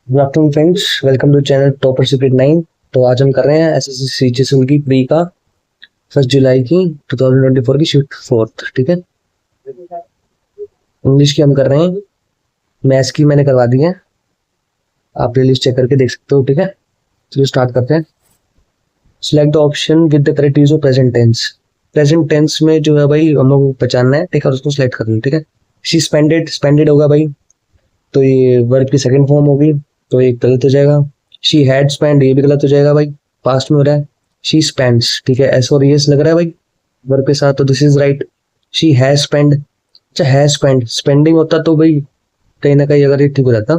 Good afternoon friends, welcome to channel topper secret 9। तो आज हम कर रहे हैं एसएससी सीजीएल की प्री का 1 जुलाई की 2024 की शिफ्ट 4। ठीक है, इंग्लिश की हम कर रहे हैं, मैथ्स की मैंने करवा दी है, आप प्लेलिस्ट चेक करके देख सकते हो। ठीक है, चलिए स्टार्ट करते हैं। Select the option with the correct use of present tense. Present tense में जो है भाई हम लोग को पहचानना है, ठीक है, और उसको सिलेक्ट करना है। ठीक है, शी स्पेंडेड, स्पेंडेड होगा भाई, तो ये वर्ब की सेकंड फॉर्म होगी, तो ये गलत हो जाएगा। शी हैड स्पेंड, ये भी गलत हो जाएगा भाई, पास्ट में हो रहा है। शी स्पेंड्स, ठीक है, एस और यस लग रहा है भाई वर्ब के साथ, तो this is right. She has spend, अच्छा हैज स्पेंड, स्पेंडिंग होता तो भाई कहीं ना कहीं अगर ये ठीक हो जाता,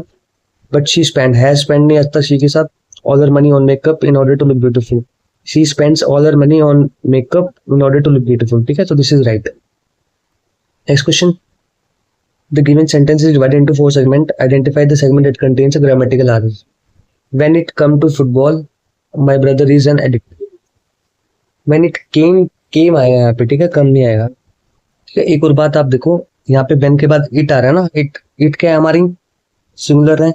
but she spend, has spend नहीं आता शी के साथ। All her money on makeup in order to look beautiful, she spends all her money on makeup in order to look beautiful. ठीक है, तो this is right. Next question, the given sentence is divided into 4 segments. Identify the segment that contains a grammatical error. When it come to football, my brother is an addict. When it came आएगा यहाँ पे, ठीक है, कम नहीं आएगा। ठीक है, एक और बात आप देखो, यहाँ पे when के बाद it आ रहा है ना, it क्या है हमारी, सिंगुलर है,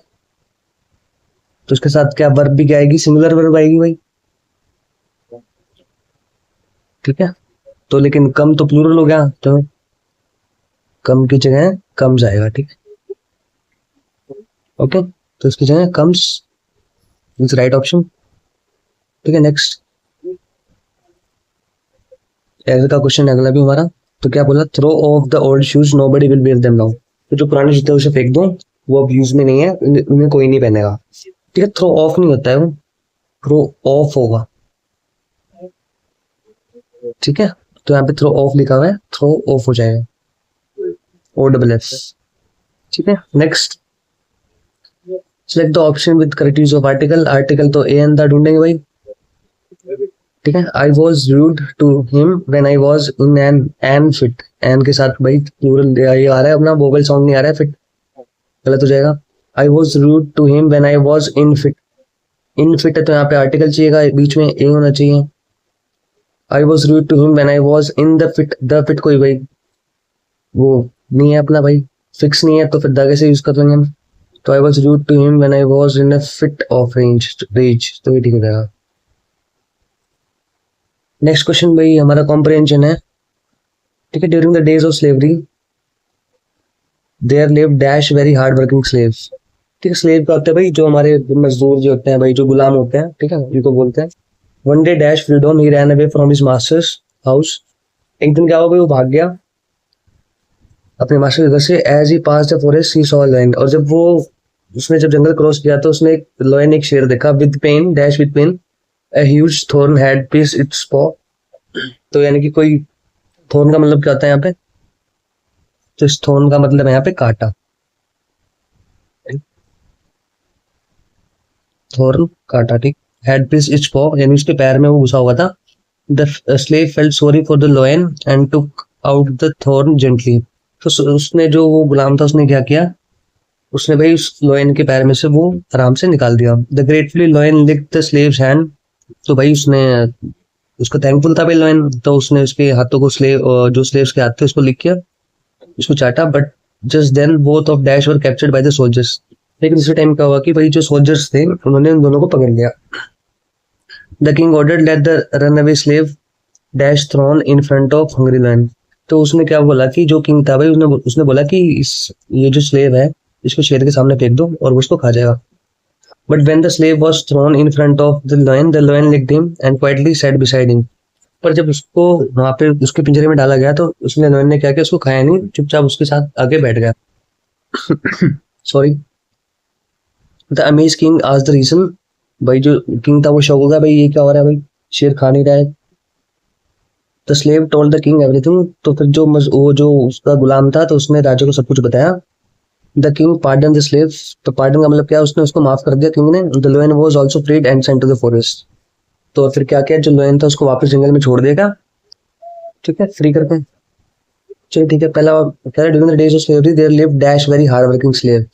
तो उसके साथ क्या वर्ब भी क्या आएगी, सिंगुलर वर्ब आएगी भाई। ठीक है, तो लेकिन कम तो प्लूरल हो गया, तो कम की जगह कम्स आएगा। ठीक है, ओके, तो इसकी जगह कम्स इज राइट ऑप्शन। ठीक है, नेक्स्ट एज का क्वेश्चन अगला भी हमारा, तो क्या बोला, throw off the old shoes, nobody will wear them now. तो जो पुराने जूते उसे फेंक दो, वो अब यूज में नहीं है, उन्हें कोई नहीं पहनेगा। ठीक है, थ्रो ऑफ नहीं होता है वो, थ्रो ऑफ होगा। ठीक है, तो यहाँ पे थ्रो ऑफ लिखा हुआ है, थ्रो ऑफ हो जाएगा, ओ डबल एफ। ठीक है, next select the option with correct use of article. Article तो ए एन द ढूंढेंगे भाई। ठीक है, I was rude to him when I was in an fit, an के साथ भाई प्लूरल ये आ रहा है अपना, वोवल साउंड नहीं आ रहा है, फिट गलत हो जाएगा। I was rude to him when I was in fit, in fit है तो यहाँ पे आर्टिकल चाहिएगा, बीच में ए होना चाहिए। I was rude to him when I was in the fit, the fit कोई भाई वो नहीं है अपना भाई, फिक्स नहीं है, तो फिर द कैसे यूज कर लेंगे हम। तो I was rude to him when I was in a fit of rage, तो ये ठीक हो जाएगा। नेक्स्ट क्वेश्चन भाई हमारा कॉम्प्रिहेंशन है। ठीक है, during the days of slavery there live dash very hard working slaves. ठीक है, स्लेव का होता है भाई जो हमारे मजदूर जो होते हैं भाई, जो गुलाम होते हैं, ठीक है, जिनको बोलते हैं। One day dash freedom he ran away from his master's house. एक दिन क्या हुआ भाई, वो भाग गया अपने मास्टर के घर से। As he pass the forest he saw lion, और जब वो उसने जब जंगल क्रॉस किया तो उसने एक लॉयन, एक शेर देखा। With pain dash with pain a huge thorn had pierced its paw। तो यानी कि कोई थोर्न का मतलब क्या होता है यहाँ पे, तो इस थोर्न का मतलब है यहाँ पे कांटा, थोर्न कांटा। ठीक, had pierced its paw यानी उसके पैर में वो घुसा हुआ था। The slave felt sorry for the lion and took out the thorn gently। तो उसने जो वो गुलाम था उसने क्या किया, उसने भाई उस लॉयन के पैर में से वो आराम से निकाल दिया। The gratefully lion licked the slaves hand. तो भाई उसने, उसका थैंकफुल था भाई लॉयन, तो उसने उसके हाथों को जो स्लेव्स के हाथ थे उसको लिख किया, उसको चाटा। But just then both of dash were captured by the soldiers. लेकिन उसी टाइम क्या हुआ कि भाई जो सोल्जर्स थे उन्होंने उन दोनों को पकड़ लिया। The king ordered let the run away slave dash thrown in front of hungry lion. तो उसने क्या बोला कि जो किंग था भाई उसने बोला कि ये जो स्लेव है इसको शेर के सामने फेंक दो और वो उसको खा जाएगा। But when the slave was thrown in front of the lion licked him and quietly sat beside him। पर जब उसको वहां पे उसके पिंजरे में डाला गया तो उसने लॉयन ने क्या किया, उसको खाया नहीं, चुपचाप उसके साथ आगे बैठ गया। सॉरी। द अमेज किंग आज द रीजन, भाई जो किंग था वो शौक हो गया, भाई ये क्या हो रहा है भाई, शेर खा नहीं रहा है। The slave told the king everything. तो फिर वो जो उसका गुलाम था तो उसने राजा को सब कुछ बताया। The king pardon the slave. तो पार्डन का मतलब क्या, उसने उसको माफ कर दिया किंग ने। The lion was also freed and sent to the forest. तो फिर क्या किया, जो लॉयन था उसको वापस जंगल में छोड़ देगा। ठीक है, फ्री करके। चलिए ठीक है, पहला क्या है, during the days of slavery there live dash very hard working slave.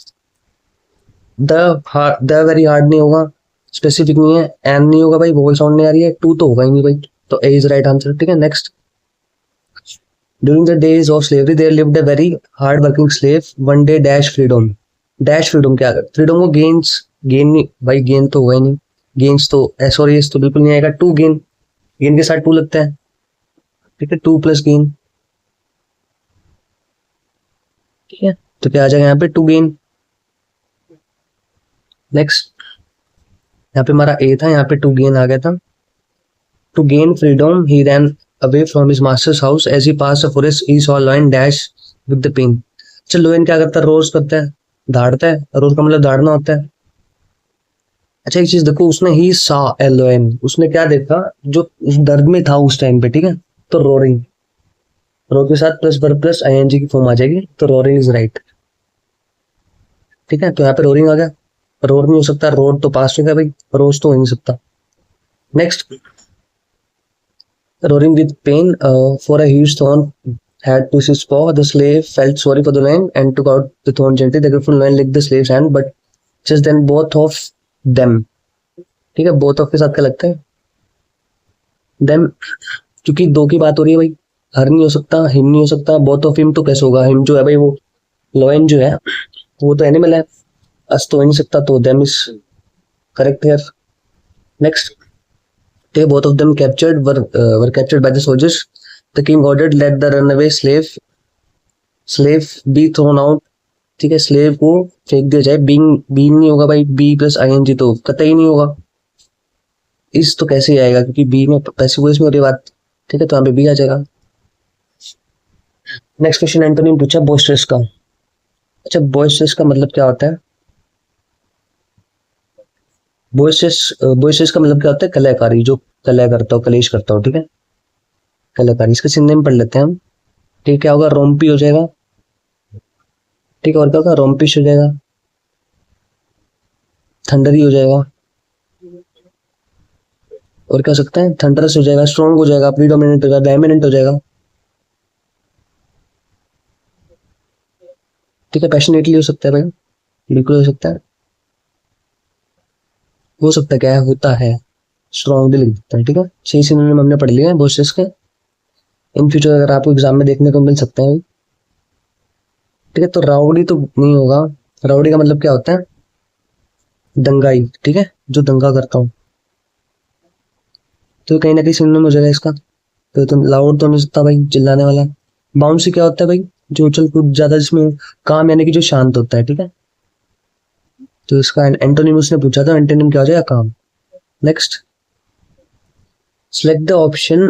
The very hard नहीं होगा, स्पेसिफिक नहीं है, एन नहीं होगा भाई, वोवल साउंड नहीं आ रही है, टू तो होगा ही नहीं भाई, तो ए इज राइट आंसर। ठीक है, next during the days of slavery there lived a very hard working slave one day dash freedom. Dash freedom क्या है, फ्रीडम को गेन्स गेन नहीं भाई, गेन तो हुआ ही नहीं। गेन्स तो एस और एस तो बिल्कुल नहीं आएगा। टू गेन, गेन के साथ टू लगता है, ठीक है, टू प्लस गेन, ठीक है, तो क्या आ जाएगा यहाँ पे, टू गेन। नेक्स्ट, यहाँ पे हमारा ए था, यहाँ पे टू गेन आ गया था। To gain freedom he ran away from his master's house as he pass the forest he saw lion dash with the pain. अच्छा, लोयन क्या करता है, रोज करता है, दहाड़ता है, रोज का मतलब दहाड़ना होता है। अच्छा एक चीज देखो, उसने ही सा ए लोयन, उसने क्या देखा जो उस दर्द में था उस टाइम पे, ठीक है, तो रोरिंग, रो के साथ प्लस वर्ब प्लस आईएनजी की फॉर्म आ जाएगी, तो रोरिंग इज राइट, ठीक है, तो यहाँ पे रोरिंग आ गया। रोर नहीं हो सकता, रोड तो पास में गया भाई, रोज तो हो नहीं सकता। Next, roaring with pain for a huge thorn had to his paw. The slave felt sorry for the lion and took out the thorn gently. The grateful lion licked the slave's hand, but just then both of them, ठीक है, both of के साथ क्या लगता है, them, क्योंकि दो की बात हो रही है भाई, हर नहीं हो सकता, हिम नहीं हो सकता, both of him तो कैसे होगा, हिम जो है भाई वो लोयन जो है वो तो एनिमल है, अस तो हो नहीं सकता, तो them is correct here. Next, they both of them were captured by the soldiers. The king ordered let the runaway slave be thrown out, ठीक है, स्लेव को फेंक दिया जाए। बीइंग नहीं होगा भाई, बी प्लस आईएनजी तो कतई नहीं होगा, इस तो कैसे ही आएगा क्योंकि बी में पैसिव वॉइस में हो रही बात, ठीक है, तो यहाँ पे बी आ जाएगा। नेक्स्ट क्वेश्चन एंटोनी ने पूछा बॉयस्टरस का। अच्छा, बॉयस्टरस का मतलब क्या होता है, बॉयस्टरस का मतलब क्या होता है, कलाकारी, जो कला करता हो, कलेश करता हो, ठीक है, कलाकारी। इसका सिनोनिम पढ़ लेते हैं हम, ठीक है, क्या होगा, रोम्पी हो जाएगा, ठीक है, और क्या होगा, रोम्पिश हो जाएगा, थंडरी हो जाएगा, और क्या हो सकता है, थंडरस हो जाएगा, स्ट्रॉन्ग हो जाएगा, प्रीडोमिनेंट हो जाएगा, डायमिनेंट हो जाएगा, ठीक है, पैशनेटली हो सकता है भाई, बिल्कुल हो सकता है क्या है, होता है, स्ट्रॉन्गली लिख देता है, ठीक है, सही सिनोनिम हमने पढ़ लिया है बॉयस्टरस के, इन फ्यूचर अगर आपको एग्जाम में देखने को मिल सकते हैं, ठीक है। तो राउडी तो नहीं होगा, राउडी का मतलब क्या होता है, दंगाई, ठीक है, जो दंगा करता हूँ, तो कहीं ना कहीं सिनोनिम हो जाएगा इसका। तो तुम लाउड तो नहीं सकता भाई, चिल्लाने वाला। बाउंसी क्या होता है भाई, जो उछल कूद ज्यादा, जिसमें काम यानी कि जो शांत होता है, ठीक है, तो इसका एंटोनिम उसने पूछा था, एंटोनिम क्या हो जाएगा, काम। Next, select the option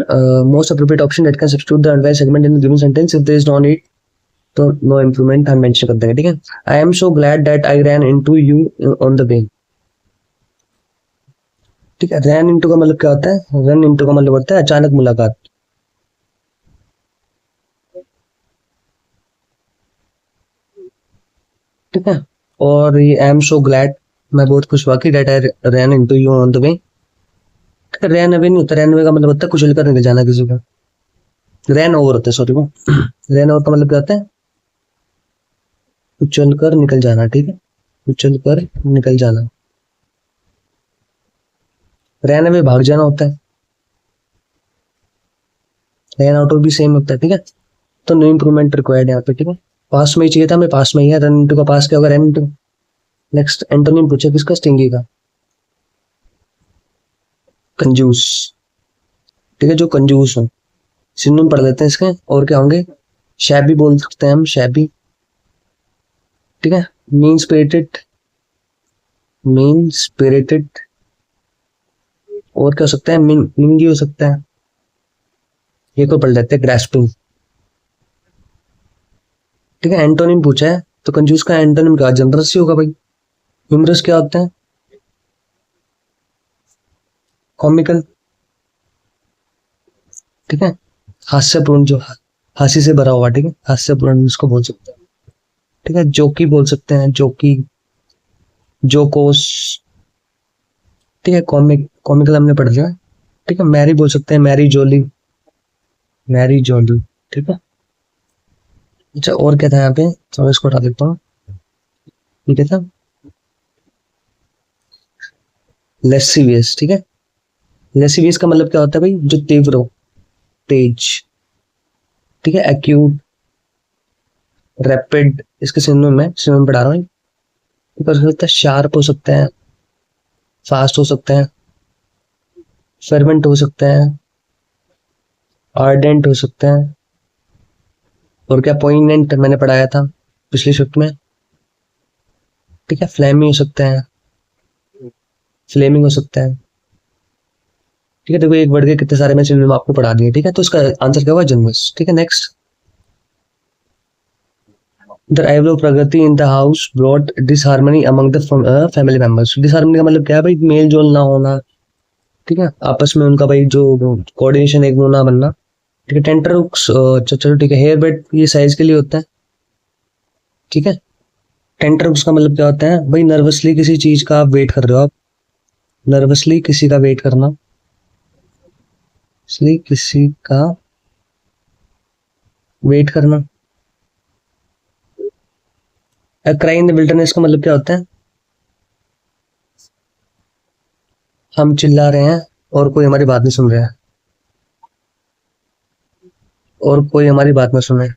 most appropriate option that can substitute the unwise segment in the given sentence if there is no need, तो नो इम्प्रूवमेंट हम मेंशन कर देंगे, ठीक है। I am so glad that I ran into you on the way, ठीक है, ran into का मतलब क्या होता है, रन इनटू का मतलब होता है अचानक मुलाकात, ठीक है, और ये आई एम सो ग्लैड, मैं बहुत खुश हुआ कि that I ran into you on the way, ran away नहीं होता, रैन अवे का मतलब होता है कुचल कर निकल जाना किसी का, रैन ओवर होता है, सॉरी वो रैन ओवर का मतलब क्या होता है, उछल कर निकल जाना, ठीक है, उछल कर निकल जाना। रैन अवे भाग जाना होता है, रैन आउट भी सेम होता है, ठीक है, तो नो इम्प्रूवमेंट रिक्वायर्ड यहाँ पे, ठीक है, पास में ही चाहिए था, हमें पास में ही है, रन इनटू का पास क्या होगा, रन इनटू। नेक्स्ट, एंटोनिम पूछा किसका, स्टिंगी का, कंजूस, ठीक है, जो कंजूस हो, सिनोनिम पढ़ लेते हैं इसके, और क्या होंगे, शैबी बोल सकते हैं हम, शैबी, ठीक है, मीन स्पिरिटेड, मीन स्पिरिटेड, और क्या हो सकता है, मिंगी हो सकता है, ये को पढ़ लेते हैं, ग्रास्पिंग, ठीक है, एंटोनिम पूछा है तो कंजूस का एंटोनिम क्या, जनरस ही होगा भाई। ह्यूमरस क्या होता है, कॉमिकल, ठीक है, हास्यपूर्ण, जो हंसी से भरा हुआ, ठीक है, हास्यपूर्ण इसको बोल सकते हैं, ठीक है, जोकी बोल सकते हैं, जोकी, जोकोस, ठीक है, कॉमिकल हमने पढ़ लिया, ठीक है, मैरी बोल सकते हैं, मैरी जोली, मैरी जोली, ठीक है। अच्छा, और क्या था यहाँ पे, चलो इसको हटा देता हूँ, ठीक है था, लेसिवियस, ठीक है, लेसिवियस का मतलब क्या होता है भाई, जो तीव्र हो, तेज, ठीक है, एक्यूट, रैपिड, इसके सिनोनिम में सिनोनिम पढ़ा रहा हूँ, ऊपर से होता है शार्प हो सकता है, फास्ट हो सकते हैं, फर्वेंट हो सकते हैं, आर्डेंट हो सकते हैं, और क्या पोइनेंट मैंने पढ़ाया था पिछली शिफ्ट में। ठीक है, फ्लेमी हो सकते हैं, फ्लेमिंग हो सकता है। ठीक है, देखो एक वर्ड के कितने सारे मैं सिनोनिम आपको पढ़ा दिए। ठीक है, तो इसका आंसर क्या होगा? जनरस। ठीक है, next. The arrival of Pragati in the house brought disharmony among the family members. Disharmony का मतलब क्या है भाई? मेल जोल ना होना। ठीक है, आपस में उनका भाई जो कोऑर्डिनेशन एक वो ना बनना। ठीक है, टेंटरहुक्स, चलो ठीक है, हेयर बेड ये साइज के लिए होता है। ठीक है, टेंटरहुक्स का मतलब क्या होता है भाई? नर्वसली किसी चीज का आप वेट कर रहे हो, आप नर्वसली किसी का वेट करना, इसलिए किसी का वेट करना। क्राई इन द विल्डरनेस का मतलब क्या होता है? हम चिल्ला रहे हैं और कोई हमारी बात नहीं सुन रहा है, और कोई हमारी बात ना सुने।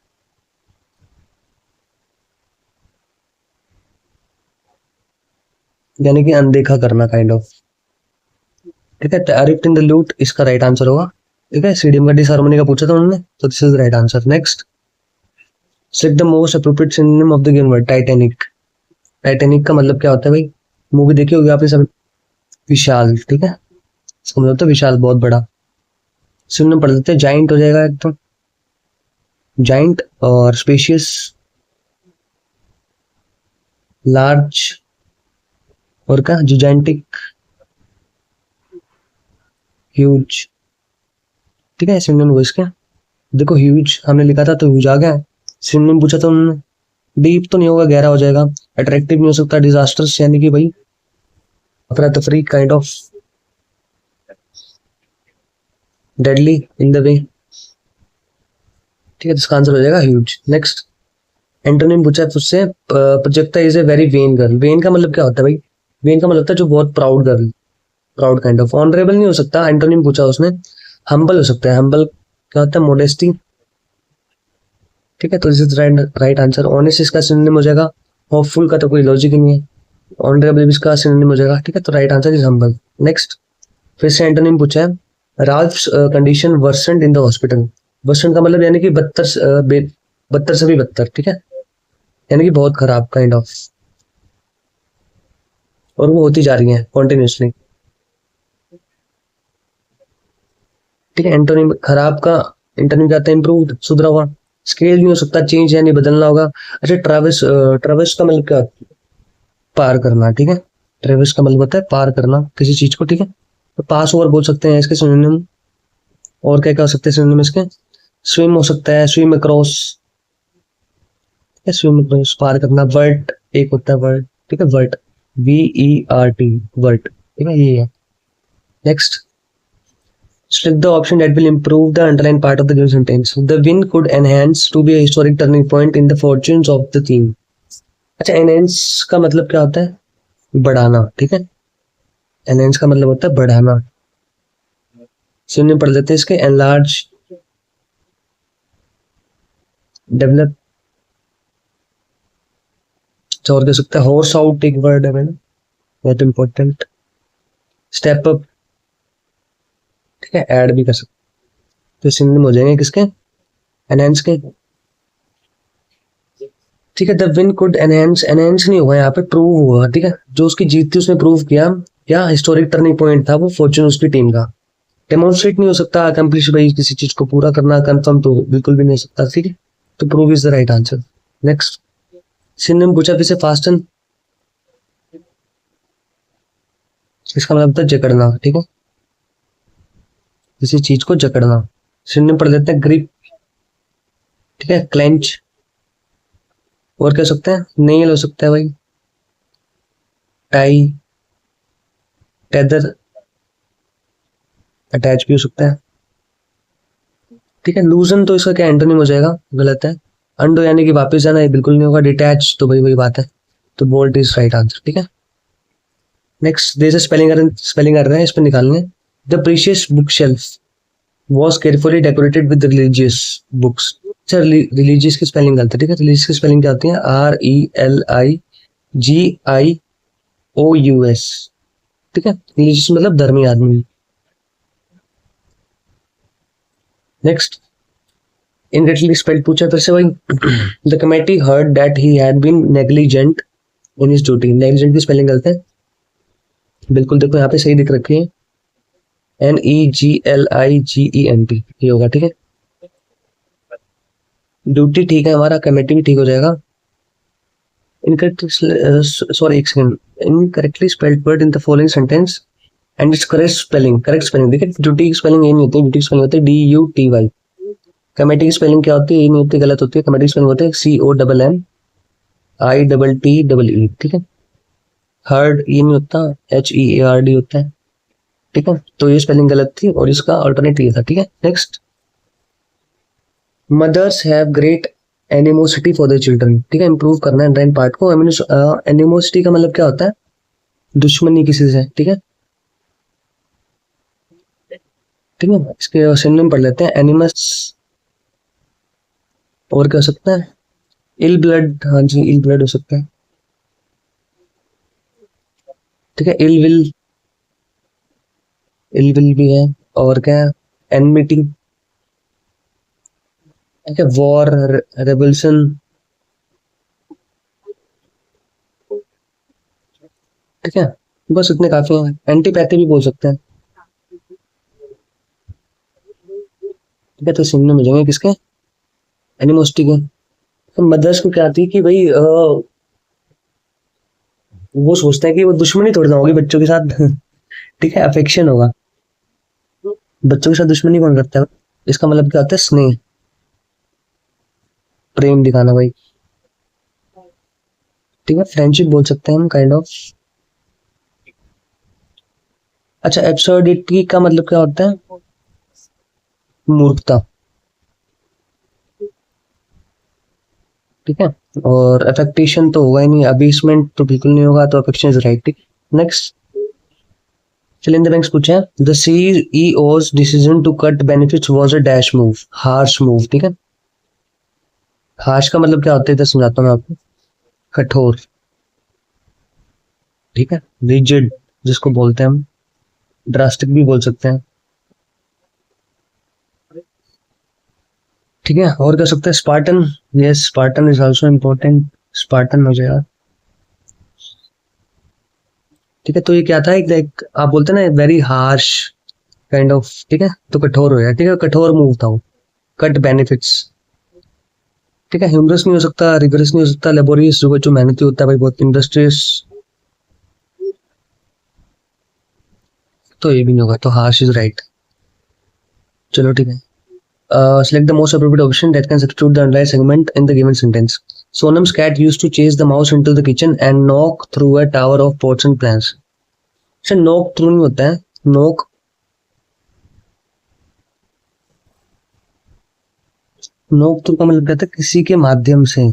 यानी कि अनदेखा करना, काइंड ऑफ। ठीक है, टैरिफ इन द लूट इसका राइट आंसर होगा। ठीक है, सीडीएम का डिसहार्मनी का पूछा था उन्होंने, तो this is the right answer. Next, select the most appropriate synonym of the given word. Titanic. Titanic का मतलब क्या होता है भाई? मूवी देखी होगी आपने सब। विशाल। ठीक है, इसका मतलब तो विशाल, बहुत बड़ा। सिनोनिम पढ़ लेते हैं। जाइंट हो जाएगा एकदम, जाइंट, और स्पेशियस, लार्ज, और क्या? जिजाइंटिक, ह्यूज। ठीक है, सिनोनिम वो इसके। देखो ह्यूज हमने लिखा था तो ह्यूज आ गया। सिनोनिम पूछा था उन्होंने, डीप तो नहीं होगा, गहरा हो जाएगा। अट्रैक्टिव नहीं हो सकता, डिजास्टर्स यानी कि भाई अफरा तफरी, kind of deadly in the way. ठीक है, इसका आंसर हो जाएगा ह्यूज। नेक्स्ट, एंटोनिम पूछा है उससे। Prajakta is a very vain girl. Vain का मतलब क्या होता है भाई? वेन का मतलब होता है जो बहुत proud girl, proud kind of. Honourable नहीं हो सकता, एंटोनिम पूछा उसने। हम्बल हो सकता है। हम्बल क्या होता है? मोडेस्टी। ठीक है, तो this is right answer. Honest इसका सिनोनिम हो जाएगा। होपफुल का तो कोई लॉजिक ही नहीं है। ऑनरेबल भी इसका सिनोनिम हो जाएगा। ठीक है, तो right answer is humble. Next, फिर से एंटोनिम पूछा है। Ralphs condition Versant in the hospital. Versant का मतलब यानी कि बदतर, बदतर से भी बदतर। ठीक है, यानी कि बहुत खराब, काइंड ऑफ, और वो होती जा रही है कॉन्टिन्यूसली। ठीक है, एंटोनिम खराब का एंटोनिम क्या आता है? इम्प्रूव, सुधरा हुआ। स्केल नहीं हो सकता, चेंज यानी बदलना होगा। अच्छा, ट्रेविस, ट्रेविस का मतलब क्या? पार करना। ठीक है, ट्रेविस का मतलब होता है पार करना किसी चीज को। ठीक है, तो पास ओवर बोल सकते हैं इसके सिनोनिम। और क्या क्या हो सकते हैं सिनोनिम इसके? स्विम हो सकता है, स्विम अक्रॉस। स्विम अक्रॉस, पार करना। वर्ट एक होता है, वर्ट। ठीक है, वर्ट, VERT, वर्ट। ठीक है, ये है। Next, select the option that will improve the underlying part of the given sentence. The win could enhance to be a historic turning point in the fortunes of the theme. अच्छा, enhance का मतलब क्या होता है? बढ़ाना। ठीक है, enhance का मतलब होता है बढ़ाना। सुनने पढ़ लेते हैं इसके। enlarge, develop, और कह सकते हैं horse out, एक वर्ड है मैंने, बहुत इंपॉर्टेंट। Step up. ठीक है, ऐड भी कर सकते, तो सिनोनिम हो जाएंगे किसके? एनहेंस के। ठीक है, the win could enhance, enhance नहीं हुआ यहाँ पे, प्रूव हुआ। ठीक है, जो उसकी जीत थी उसने प्रूव किया, क्या हिस्टोरिक टर्निंग पॉइंट था वो फॉर्चून उसकी टीम का। डेमोन्स्ट्रेट नहीं हो सकता, अकम्प्लिश भाई किसी चीज को पूरा करना, कंफर्म तो बिल्कुल भी नहीं हो सकता। ठीक है, तो prove is the right answer. Next, synonym पूछा फिर से, फास्टन, इसका मतलब होता है जकड़ना। ठीक है, किसी चीज को जकड़ना। सिनोनिम पढ़ लेते हैं। ग्रिप। ठीक है, क्लेंच, और क्या हो सकते हैं? नेल हो सकता है भाई, टाई, टेदर, अटैच भी हो सकता है। ठीक है, लूजन तो इसका क्या एंटोनिम हो जाएगा? गलत है। अंडो यानी कि वापस जाना, ये बिल्कुल नहीं होगा। डिटैच तो भाई वही बात है, तो बोल्ट इज राइट आंसर। ठीक है, नेक्स्ट, जैसे स्पेलिंग कर रहे हैं, इस पर निकालने। The precious book shelf was carefully decorated with religious books. अच्छा, रिलीजियस की स्पेलिंग गलत है। ठीक है, रिलीजियस की स्पेलिंग क्या होती है? RELIGIOUS। ठीक है, रिलीजियस मतलब धर्मी आदमी। नेक्स्ट, इनकरेक्टली स्पेल्ड पूछा फिर से भाई। The committee heard that he had been negligent in his duty. Negligent की स्पेलिंग गलत है, बिल्कुल देखो यहाँ पे सही दिख रखी है, NEGLIGENT ये होगा, ठीक है। ड्यूटी ठीक है हमारा, कमेटी भी ठीक हो जाएगा। इनकरेक्टली, सॉरी एक second, incorrectly spelled word in the following sentence and it's correct spelling. Correct spelling देखिए, ड्यूटी की स्पेलिंग ये नहीं होती, ड्यूटी की स्पेलिंग होती है DUTY। कमेटी की स्पेलिंग क्या होती है, ये नहीं होती, गलत होती है। कमेटी की स्पेलिंग होती है COMMITTE, ठीक है। हर्ड ये नहीं होता, HEARD होता है, ठीक है। तो ये स्पेलिंग गलत थी और इसका अल्टरनेट ये था, ठीक है। Next, mothers have great animosity for the children, ठीक है। इंप्रूव करना है अंडरलाइन पार्ट को। एनिमोसिटी का मतलब क्या होता है, दुश्मनी किसी से, ठीक है। ठीक है, इसके सिनोनिम पढ़ लेते हैं, एनिमस। और क्या हो सकता है, इल ब्लड, हाँ जी इल ब्लड हो सकता है, ठीक है। इल विल भी है। और क्या, एनमिटी, ठीक है। वॉर, रेवल्यूशन, ठीक है। बस इतने काफी हैं। एंटीपैथी भी बोल सकते हैं, ठीक है। तो सिनोनिम हो जाएंगे किसके, एनिमोसिटी के। तो मदर्स को क्या आती है कि भाई वो सोचते हैं कि वो दुश्मनी थोड़ी ना होगी बच्चों के साथ, ठीक है, अफेक्शन होगा। बच्चों के साथ दुश्मनी कौन करता है, इसका मतलब क्या होता है, स्नेह, प्रेम दिखाना भाई, ठीक है। फ्रेंडशिप बोल सकते हैं हम, काइंड ऑफ। अच्छा, एब्सर्डिटी का मतलब क्या होता है, मूर्खता, ठीक है। और अफेक्टेशन तो होगा ही नहीं, अबेसमेंट तो बिल्कुल नहीं होगा, तो अफेक्शन इज राइट, ठीक। नेक्स्ट, चलिए इन द बैंक्स पूछे, the CEO's decision to cut benefits was a dash move, harsh move, ठीक है। हार्श का मतलब क्या होता है, इधर समझाता हूँ मैं आपको, कठोर, ठीक है। रिजिड जिसको बोलते हैं हम, ड्रास्टिक भी बोल सकते हैं, ठीक है। और क्या सकते हैं, Spartan, yes Spartan is also important, Spartan हो जाएगा, ठीक है। तो ये क्या था, एक आप बोलते हैं ना वेरी हार्श काइंड ऑफ, ठीक है। तो कठोर हो गया, ठीक है, कठोर मूव था वो, कट बेनिफिट्स, ठीक है। ह्यूमरस नहीं हो सकता, रिगरस नहीं हो सकता, लेबोरियस जो मेहनती होता है भाई, बहुत इंडस्ट्रियस, तो ये भी नहीं होगा, तो हार्श इज राइट। चलो ठीक है, select the most appropriate option that can substitute the underlying segment in the given sentence. Sonam's cat used to chase the mouse into the kitchen and knock through a tower of pots and pans. अच्छा, knock through नहीं होता है, knock, knock through का मतलब क्या था, किसी के माध्यम से,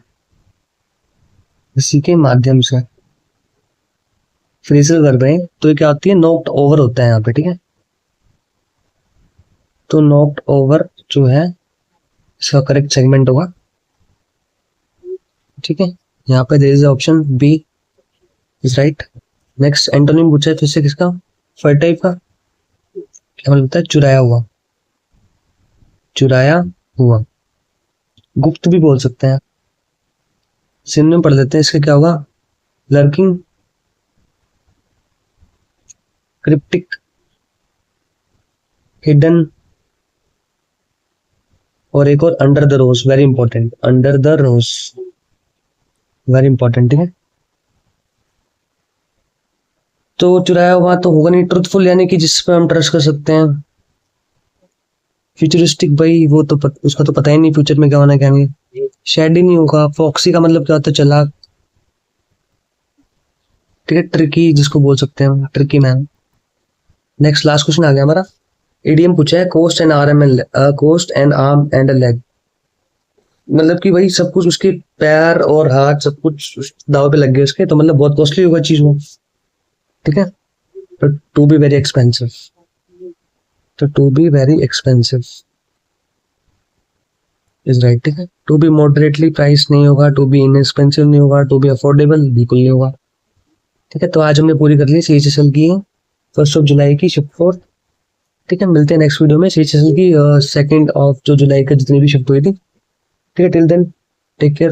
किसी के माध्यम से फ्रेजल कर रहे हैं, तो ये क्या होती है, knocked over होता है यहाँ पे, ठीक है। तो knocked over जो है इसका करेक्ट सेगमेंट होगा, ठीक है। यहाँ पे there is option B is right. Next, antonym पूछा है फिर से किसका, फर्टाइप का, क्या मतलब होता है, चुराया हुआ, चुराया हुआ। गुप्त भी बोल सकते हैं, सिनोनिम पढ़ लेते हैं, इसका क्या होगा, लर्किंग, क्रिप्टिक, हिडन, और एक और under the rose, very important, under the rose, very important, ठीक है। तो चुराया हुआ तो होगा नहीं, ट्रुथफुल यानी कि जिस पे हम ट्रस्ट कर सकते हैं। फ्यूचरिस्टिक भाई वो तो उसका तो पता ही नहीं फ्यूचर में क्या होना क्या नहीं। शेडी नहीं होगा। फॉक्सी का मतलब क्या होता है, चालाक, ठीक है। ट्रिकी जिसको बोल सकते हैं, tricky man. Next last question आ गया हमारा, इडियम पूछा है, cost and arm and cost and arm and leg, मतलब कि भाई सब कुछ उसके पैर और हाथ सब कुछ दाव पे लग गए उसके, तो मतलब बहुत कॉस्टली होगा चीज वो, ठीक है। तो टू बी वेरी एक्सपेंसिव, तो to be very expensive is right, ठीक है। टू बी मॉडरेटली प्राइस नहीं होगा, टू बी इनएक्सपेंसिव नहीं होगा, टू बी अफोर्डेबल बिल्कुल नहीं होगा, ठीक है। तो आज हमने पूरी कर ली CHSL की 1 जुलाई की शिफ्ट 4। ठीक है, मिलते हैं नेक्स्ट वीडियो में CHSL की 2 जुलाई का जितनी भी शिफ्ट हुई थी। ठीक है, टिल देन टेक केयर।